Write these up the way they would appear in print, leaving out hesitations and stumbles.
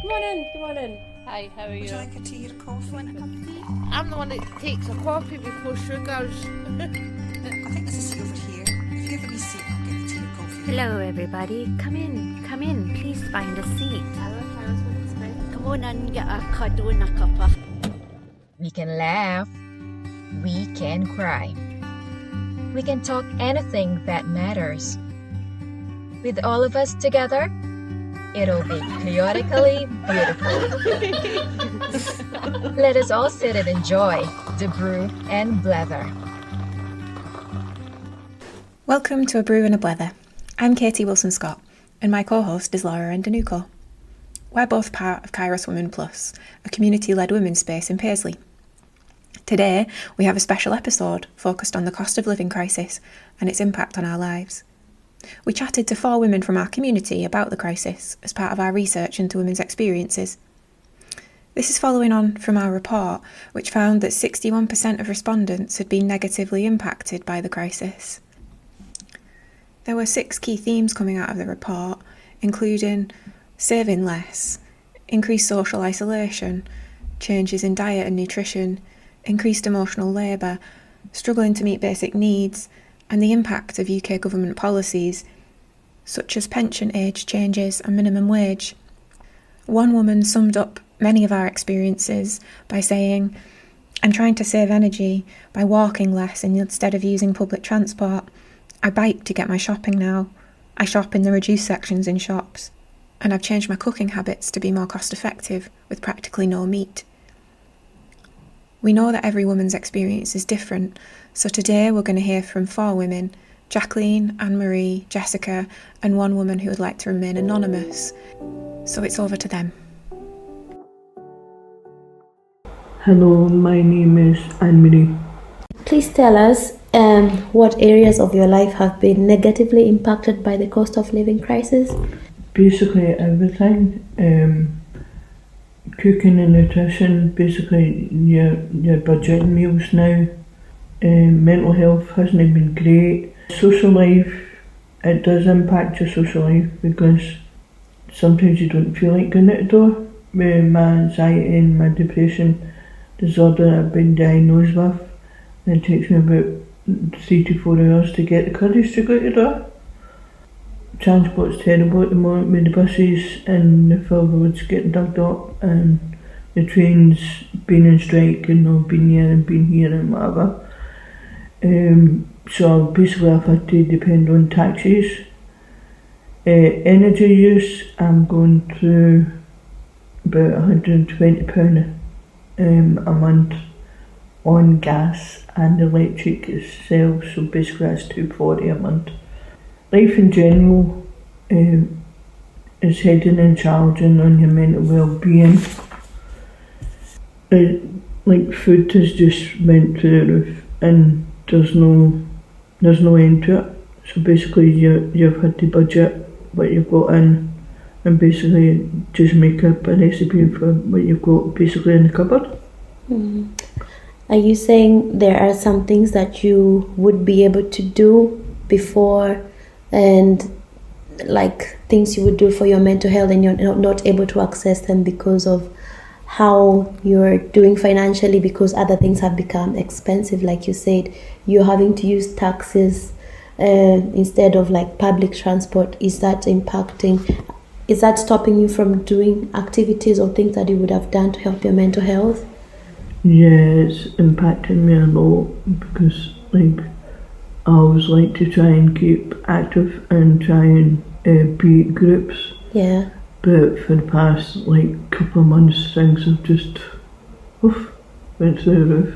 Come on in. Hi, how are you? Would you like a tea or coffee? Want a cup of tea? I'm the one that takes a coffee before sugars. I think there's a seat over here. If you have a wee seat, I'll get you tea or coffee. Hello everybody, come in, please find a seat. Come on and get a cuddle and a cuppa. We can laugh, we can cry, we can talk anything that matters. With all of us together, it'll be chaotically beautiful. Let us all sit and enjoy the Brew and Blether. Welcome to A Brew and a Blether. I'm Katy Wilson-Scott, and my co-host is Laura Ndanuko. We're both part of Kairos Women Plus, a community-led women's space in Paisley. Today, we have a special episode focused on the cost of living crisis and its impact on our lives. We chatted to 4 women from our community about the crisis as part of our research into women's experiences. This is following on from our report, which found that 61% of respondents had been negatively impacted by the crisis. There were 6 key themes coming out of the report, including saving less, increased social isolation, changes in diet and nutrition, increased emotional labour, struggling to meet basic needs, and the impact of UK government policies, such as pension age changes and minimum wage. One woman summed up many of our experiences by saying, "I'm trying to save energy by walking less instead of using public transport. I bike to get my shopping now. I shop in the reduced sections in shops. And I've changed my cooking habits to be more cost effective with practically no meat." We know that every woman's experience is different, so today we're going to hear from 4 women, Jacqueline, Anne-Marie, Jessica, and one woman who would like to remain anonymous. So it's over to them. Hello, my name is Anne-Marie. Please tell us what areas of your life have been negatively impacted by the cost of living crisis? Basically everything, cooking and nutrition, basically your budgeting meals now. Mental health hasn't been great. Social life, it does impact your social life because sometimes you don't feel like going out the door. With my anxiety and my depression disorder that I've been diagnosed with, it takes me about 3 to 4 hours to get the courage to go out the door. Transport's terrible at the moment with the buses and the full roads getting dug up and the trains being in strike and not being here and being here and whatever. So basically I've had to depend on taxis. Energy use, I'm going through about £120 a month on gas and electric itself, so basically that's £240 a month. Life in general is heading and challenging on your mental well-being. Like food has just went through the roof and there's no end to it. So basically you've had to budget what you've got in and basically just make up a recipe for what you've got basically in the cupboard. Mm. Are you saying there are some things that you would be able to do before and like things you would do for your mental health and you're not able to access them because of how you're doing financially because other things have become expensive? Like you said, you're having to use taxis instead of like public transport. Is that stopping you from doing activities or things that you would have done to help your mental health? Yeah, it's impacting me a lot because like I always like to try and keep active and try and be at groups. Yeah. But for the past like couple of months, things have just went through the roof.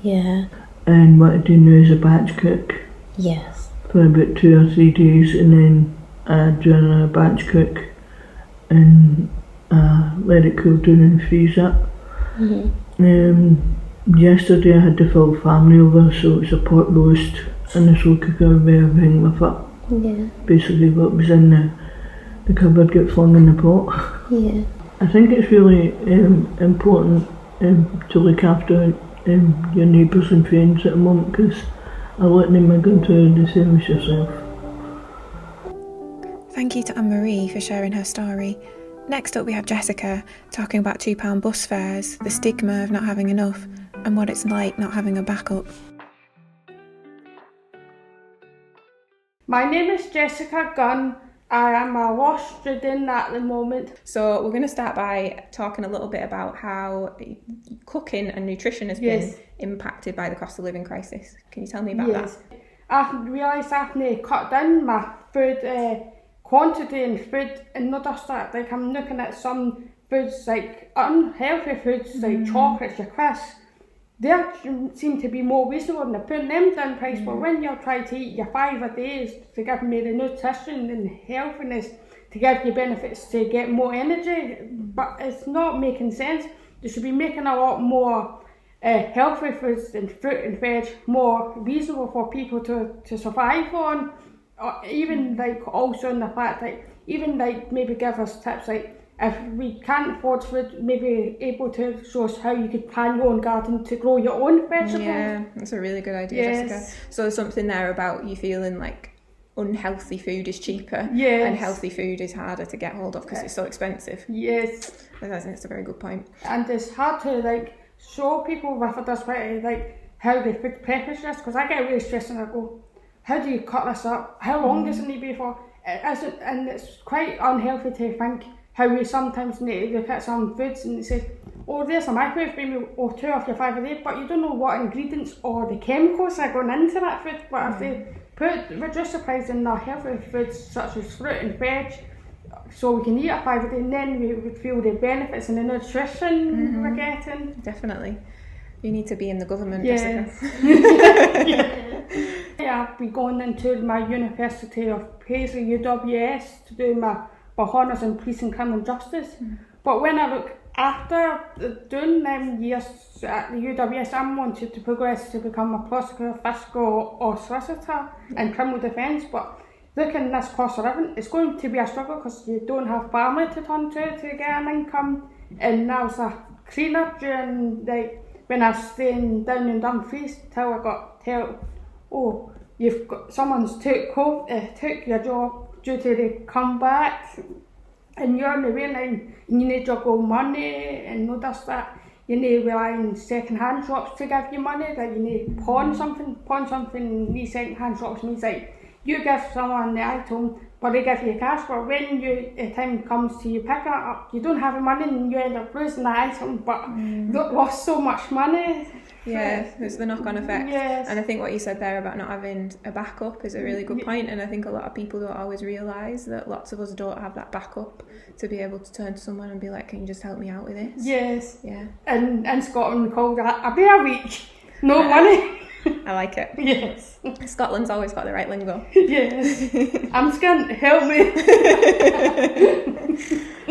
Yeah. And what I do now is a batch cook. Yes. For about 2 or 3 days, and then I do another batch cook and let it cool down and freeze it. Mm-hmm. Yesterday I had the full family over, so it's a pot roast and a slow cooker with everything with it. Yeah. Basically what was in the cupboard get flung in the pot. Yeah. I think it's really important to look after your neighbours and friends at the moment because a lot of them are going through the same as yourself. Thank you to Anne-Marie for sharing her story. Next up we have Jessica talking about £2 bus fares, the stigma of not having enough, and what it's like not having a backup. My name is Jessica Gunn. I am a law student at the moment. So we're going to start by talking a little bit about how cooking and nutrition has been impacted by the cost of living crisis. Can you tell me about that? I've realised I have to cut down my food quantity and food, and not just that, like I'm looking at some foods like unhealthy foods like chocolates, your crisps. They seem to be more reasonable and they're putting them down price, but when you're trying to eat your 5 a day to give me the nutrition and healthiness, to give you benefits to get more energy, but it's not making sense. They should be making a lot more healthy foods and fruit and veg more reasonable for people to survive on. Even like also in the fact that even like maybe give us tips like if we can't afford food, maybe able to show us how you could plan your own garden to grow your own vegetables. Yeah, that's a really good idea, Jessica. So there's something there about you feeling like unhealthy food is cheaper and healthy food is harder to get hold of because it's so expensive. Yes. I think it's a very good point. And it's hard to like show people with a disability like how the food preparation is, because I get really stressed and I go, how do you cut this up? How long does it need to be for? And it's quite unhealthy to think how we sometimes need to look at some foods and say, oh, there's a microwave maybe or 2 of your 5 a day, but you don't know what ingredients or the chemicals are going into that food. But if they reduce the price in the healthy foods such as fruit and veg, so we can eat at 5 a day, and then we would feel the benefits and the nutrition we're getting. Definitely. You need to be in the government, Jessica. I've been going into my University of Paisley, UWS, to do my honours in police and criminal justice. But when I look after doing them years at the UWS, I wanted to progress to become a prosecutor, fiscal or solicitor in criminal defence. But looking at this cost of living, it's going to be a struggle because you don't have family to turn to get an income. And I was a cleaner during when I was staying down in Dumfries till I got told, oh, someone's took your job due to they come back and you're on the waiting line and you need to juggle money and not just that, you need to rely on second-hand shops to give you money, that you need to pawn something in these second-hand shops means like you give someone the item but they give you cash, but when the time comes to you pick it up, you don't have the money and you end up losing the item but lost so much money. Yeah, it's the knock-on effect. Yes. And I think what you said there about not having a backup is a really good point, and I think a lot of people don't always realise that lots of us don't have that backup to be able to turn to someone and be like, can you just help me out with this? Yes. Yeah. And in Scotland we call that a bear week. No money. I like it. Yes. Scotland's always got the right lingo. Yes. I'm scared, help me.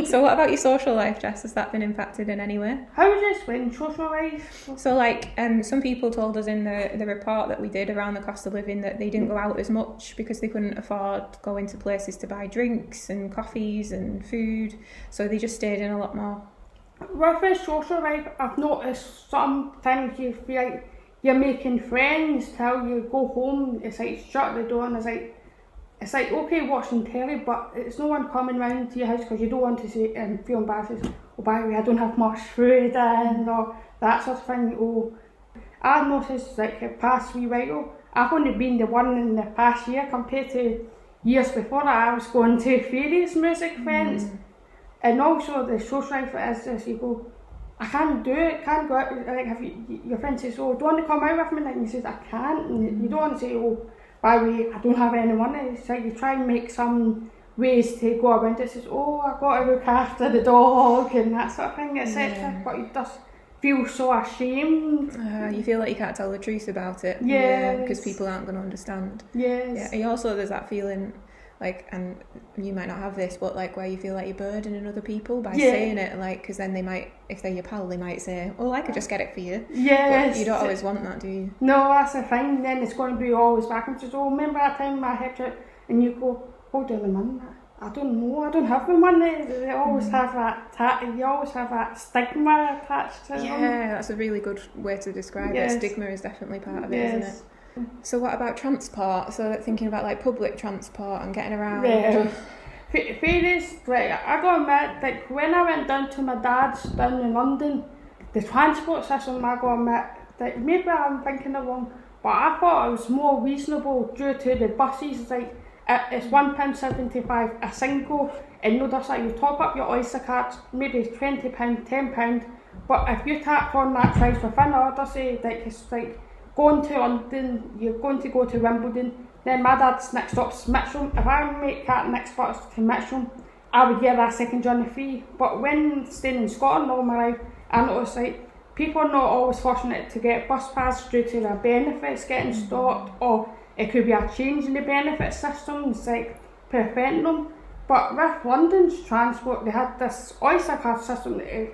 So what about your social life, Jess? Has that been impacted in any way? How is this when social life? So like some people told us in the report that we did around the cost of living that they didn't go out as much because they couldn't afford going to places to buy drinks and coffees and food, so they just stayed in a lot more. With the social life, I've noticed sometimes you feel like you're making friends till you go home. It's like shut the door and it's like okay watching telly, but it's no one coming round to your house because you don't want to say and feel embarrassed. Oh, by the way, I don't have much food in or that sort of thing. Oh, I've noticed like the past wee while, I've only been the one in the past year compared to years before that. I was going to various music events, and also the social life is this. You go, I can't do it, can't go out, like have your friend says, oh, do you want to come out with me? And you say, I can't, and you don't want to say, oh, by the way, I don't have any money. It's like you try and make some ways to go around it. It says, oh, I've got to look after the dog and that sort of thing, etc. But you just feel so ashamed. You feel like you can't tell the truth about it. Yes. Because people aren't going to understand. Yes. Yeah. Also, there's that feeling, like, and you might not have this, but like where you feel like you're burdening other people by saying it, like, because then they might, if they're your pal, they might say, oh, I could just get it for you. Yes. But you don't always want that, do you? No, that's the thing. Then it's going to be always back and says, oh, remember that time I helped you? And you go, hold on a minute, I don't know, I don't have the money. They always have that, you always have that stigma attached to them. Yeah, that's a really good way to describe it. Stigma is definitely part of it, isn't it? So what about transport? So thinking about like public transport and getting around. Fairness, like, I gotta admit, like, when I went down to my dad's down in London, the transport system, I gotta admit, like, maybe I'm thinking of wrong, but I thought it was more reasonable due to the buses, like, it's £1.75 a single, and notice that you top up your Oyster cards, maybe £20, £10, but if you tap on that price within order, say, like, it's like going to London, you're going to go to Wimbledon, then my dad's next stop's Mitcham. If I make that next stop to Mitcham, I would get that second journey free. But when staying in Scotland all my life, I noticed like people are not always fortunate to get bus passes due to their benefits getting stopped, or it could be a change in the benefit systems, like preventing them. But with London's transport, they had this Oyster card system that is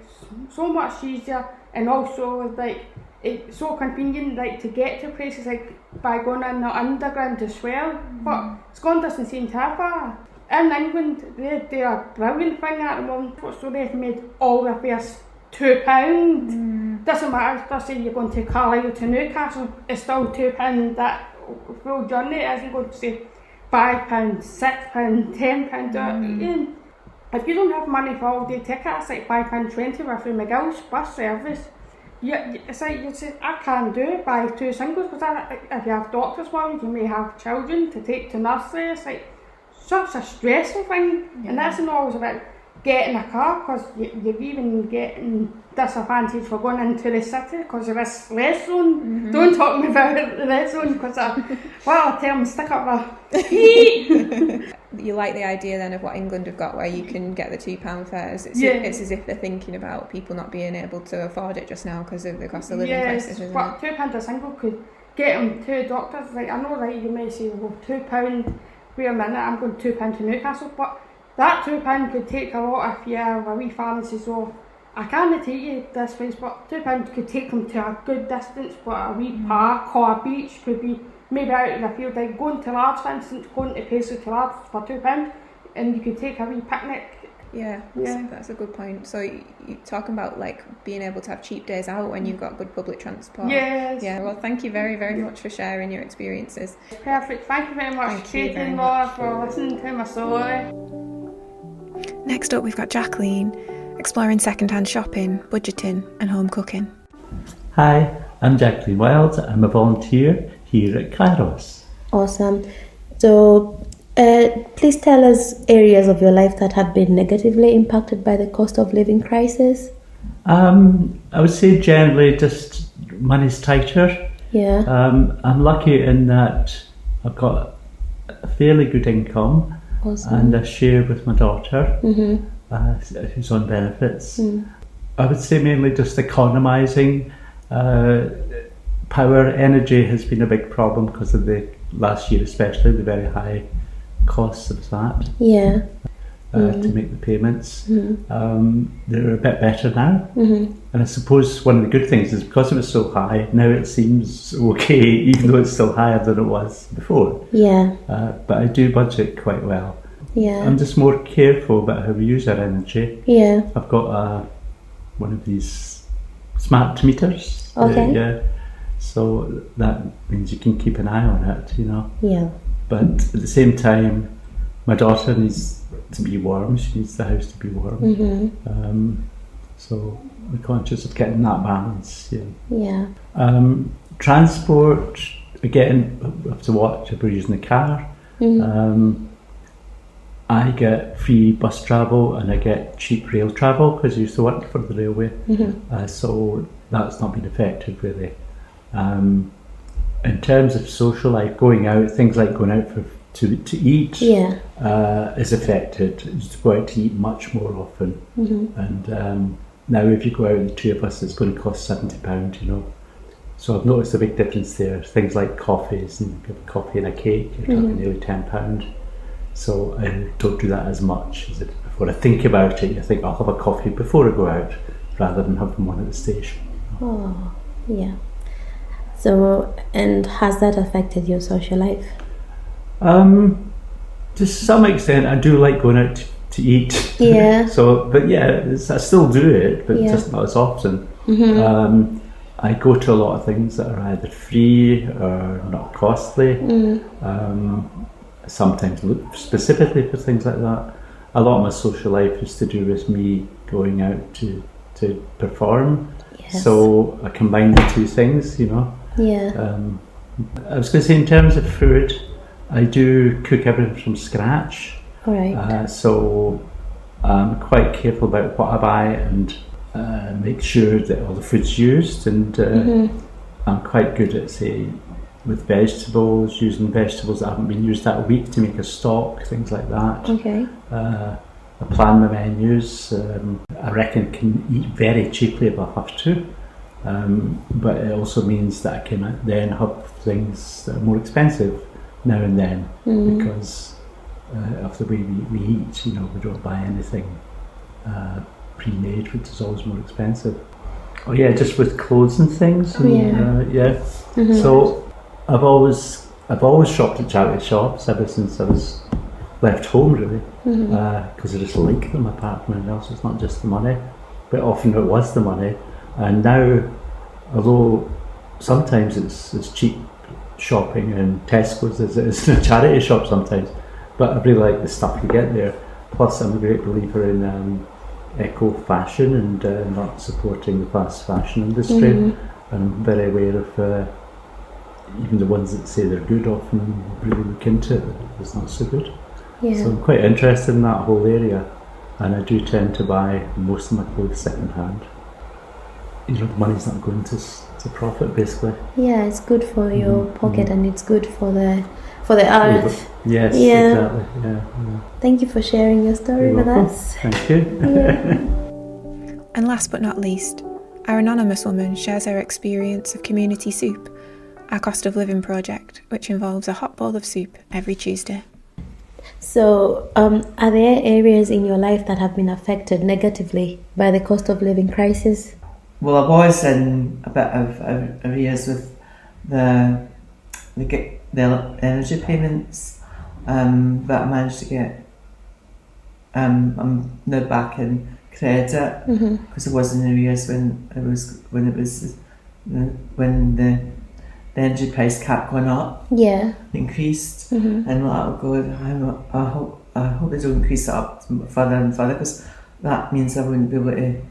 so much easier, and also like it's so convenient, like to get to places like by going in the underground as well. But Scotland doesn't seem to have that. In England, they do a brilliant thing at the moment. So they've made all their fares £2. Doesn't matter if they're saying you're going to Carlisle to Newcastle, it's still £2. That full journey isn't going to say £5, £6, £10. If you don't have money for all day tickets, like £5.20 with the McGill's bus service, it's like you say, I can't do it by two singles, because if you have doctors around, you may have children to take to nursery. It's like such a stressful thing, and that's not always about getting a car, because you're even getting disadvantaged for going into the city because of this red zone. Don't talk to me about the red zone, because I'll tell them stick up the heat. You like the idea then of what England have got, where you can get the £2 fares. It's as if they're thinking about people not being able to afford it just now because of the cost of living crisis, isn't but it? £2 a single could get them to doctors. Like, I know, like, you may say, well, £2, wait a minute, I'm going £2 to Newcastle, but that £2 could take a lot if you have a wee pharmacy. So I can't take you this place, but £2 could take them to a good distance, but a wee park or a beach could be maybe out in the field, like going to Lards, for instance, going to Paisley to Lards for £2, and you could take a wee picnic. Yeah, that's a good point. So you're talking about like being able to have cheap days out when you've got good public transport. Yes. Yeah, well, thank you very, very much for sharing your experiences. Perfect. Thank you very much, Katy and Laura, for listening to my story. Next up, we've got Jacqueline, exploring second-hand shopping, budgeting and home cooking. Hi, I'm Jacqueline Wild. I'm a volunteer here at Kairos. Awesome. So please tell us areas of your life that have been negatively impacted by the cost of living crisis. I would say generally just money's tighter. Yeah. I'm lucky in that I've got a fairly good income. Awesome. And I share with my daughter, who's on benefits. I would say mainly just economising. Power, energy has been a big problem because of the last year, especially the very high costs of that. Yeah. To make the payments. They're a bit better now. And I suppose one of the good things is because it was so high, now it seems okay, even though it's still higher than it was before. Yeah. But I do budget quite well. Yeah. I'm just more careful about how we use our energy. Yeah. I've got one of these smart meters. Okay. Yeah. So that means you can keep an eye on it, you know. Yeah. But at the same time, my daughter needs to be warm. She needs the house to be warm. So we're conscious of getting that balance. Yeah. Transport, again, we have to watch if we're using the car. I get free bus travel and I get cheap rail travel because I used to work for the railway. So that's not been affected really. In terms of social life, going out, things like going out to eat is affected. You just go out to eat much more often. And now if you go out, the two of us, it's going to cost £70, you know. So I've noticed a big difference there. Things like coffees, and you have a coffee and a cake, you're talking nearly £10. So I don't do that as much. When I think about it, I think I'll have a coffee before I go out rather than having one at the station. Oh, yeah. So, and has that affected your social life? To some extent, I do like going out to eat. Yeah. But I still do it, but just not as often. I go to a lot of things that are either free or not costly. Sometimes look specifically for things like that. a lot of my social life is to do with me going out to perform. Yes. So I combine the two things, you know. Yeah. I was going to say, in terms of food, I do cook everything from scratch. All right. So I'm quite careful about what I buy and make sure that all the food's used. And I'm quite good at, say, with vegetables, using vegetables that haven't been used that week to make a stock, things like that. Okay. I plan my menus. I reckon I can eat very cheaply if I have to. But it also means that I can then have things that are more expensive now and then because of the way we eat. You know, we don't buy anything pre-made, which is always more expensive. Oh yeah, just with clothes and things. And, So I've always shopped at charity shops ever since I was left home, really, because I just like them apart from anything else. It's not just the money, but often it was the money. And now, although sometimes it's cheap shopping in Tesco's as it is in a charity shop sometimes, but I really like the stuff you get there. Plus, I'm a great believer in eco fashion and not supporting the fast fashion industry. I'm very aware of even the ones that say they're good often really look into it, it's not so good. Yeah. So I'm quite interested in that whole area, and I do tend to buy most of my clothes second hand. You know, the money's not going to profit, basically. Yeah, it's good for your pocket and it's good for the earth. Yes, Yeah. exactly. Yeah. Thank you for sharing your story You're with welcome. us. Thank you. And last but not least, our anonymous woman shares her experience of Community Soup, our cost of living project, which involves a hot bowl of soup every Tuesday. So, are there areas in your life that have been affected negatively by the cost of living crisis? Well, I was in a bit of arrears with the energy payments, but I managed to get. I'm now back in credit because I was in arrears when the energy price cap went up. Yeah. Increased, and oh God, I hope they don't increase it up further and further because that means I wouldn't be able to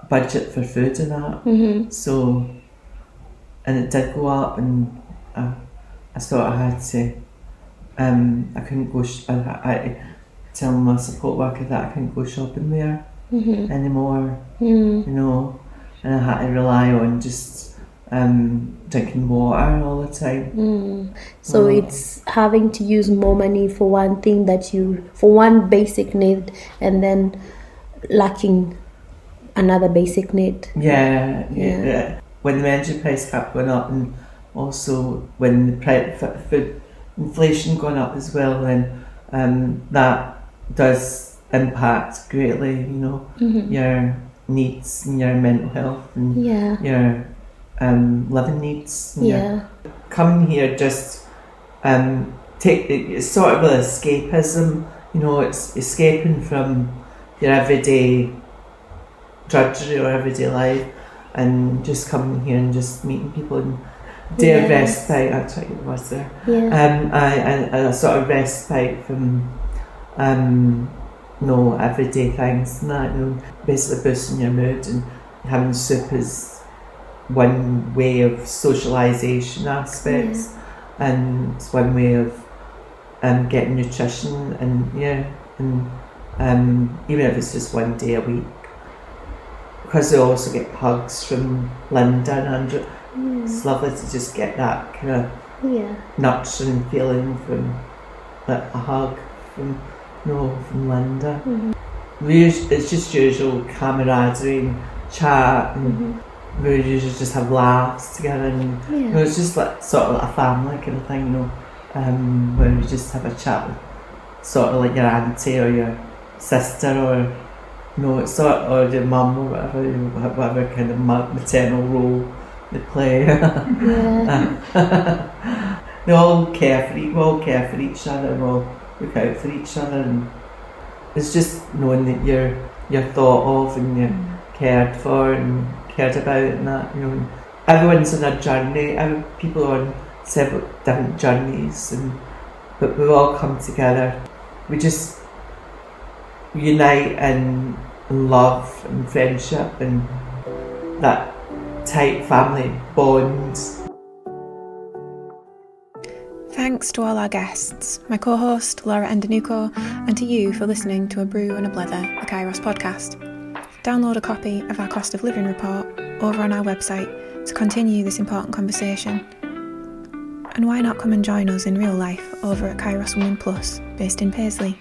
budget for food and that. So, and it did go up, and I thought I had to. I couldn't go. I had to tell my support worker that I couldn't go shopping there anymore. You know, and I had to rely on just drinking water all the time. So it's having to use more money for one thing for one basic need, and then lacking another basic need. Yeah. When the energy price cap went up, and also when the food inflation gone up as well, then that does impact greatly. You know, your needs and your mental health and your living needs. Coming here just it's sort of an escapism. You know, it's escaping from your everyday drudgery or everyday life, and just coming here and just meeting people and day of respite. That's what it was there. A sort of respite from everyday things and that. You know, basically boosting your mood, and having soup is one way of socialisation aspects, and it's one way of getting nutrition, and even if it's just one day a week. Because they also get hugs from Linda and Andrew. It's lovely to just get that kind of nurturing feeling from a hug from Linda. It's just usual camaraderie and chat, and we usually just have laughs together, and you know, it's just like sort of like a family kind of thing, you know, where we just have a chat with sort of like your auntie or your sister or it's sort of, or your mum or whatever kind of maternal role they play. We all care for each other, and we all look out for each other, and it's just knowing that you're thought of and you're cared for and cared about, and that, you know, everyone's on a journey. People are on several different journeys, but we all come together. We just unite in love and friendship and that tight family bond. Thanks to all our guests, my co-host Laura Ndanuko, and to you for listening to A Brew and a Blether, the Kairos podcast. Download a copy of our cost of living report over on our website to continue this important conversation. And why not come and join us in real life over at Kairos Women Plus, based in Paisley.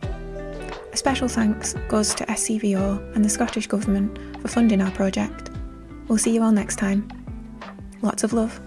A special thanks goes to SCVO and the Scottish Government for funding our project. We'll see you all next time. Lots of love.